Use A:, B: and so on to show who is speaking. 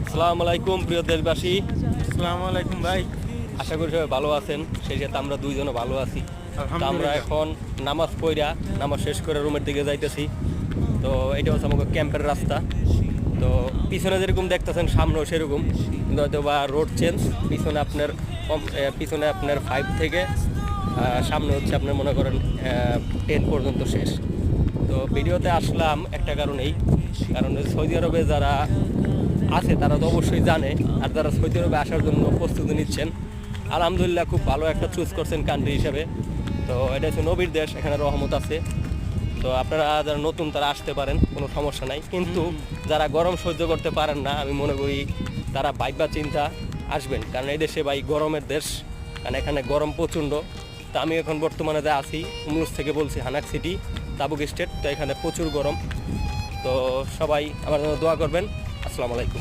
A: আসসালামু আলাইকুম প্রিয় দেশবাসী।
B: আসসালামু আলাইকুম ভাই।
A: আশা করি সবাই ভালো আছেন, সেই সাথে আমরা দুইজনও ভালো আছি। তো আমরা
B: আলহামদুলিল্লাহ।
A: এখন নামাজ শেষ করে রুমের দিকে যাইতেছি। তো এটা হচ্ছে আমাকে ক্যাম্পের রাস্তা। তো পিছনে যেরকম দেখতেছেন সামনেও সেরকম, কিন্তু হয়তো বা রোড চেঞ্জ। পিছনে আপনার 5 থেকে সামনে হচ্ছে আপনার মনে করেন 10 পর্যন্ত শেষ। তো ভিডিওতে আসলাম একটা কারণেই, কারণ সৌদি আরবে যারা আছে তারা তো অবশ্যই জানে, আর যারা সৌদি আরবে আসার জন্য প্রস্তুতি নিচ্ছেন, আলহামদুলিল্লাহ খুব ভালো একটা চুজ করছেন কান্ট্রি হিসাবে। তো এটা হচ্ছে নবীর দেশ, এখানে রহমত আছে। তো আপনারা যারা নতুন তারা আসতে পারেন, কোনো সমস্যা নাই। কিন্তু যারা গরম সহ্য করতে পারেন না, আমি মনে করি তারা ভাইবা চিন্তা আসবেন, কারণ এই দেশে ভাই গরমের দেশ, কারণ এখানে গরম প্রচণ্ড। তো আমি এখন বর্তমানে যা আছি উমরুস থেকে বলছি, হানাক সিটি, তাবুক স্টেট। তো এখানে প্রচুর গরম। তো সবাই আমার জন্য দোয়া করবেন। আসসালামু আলাইকুম।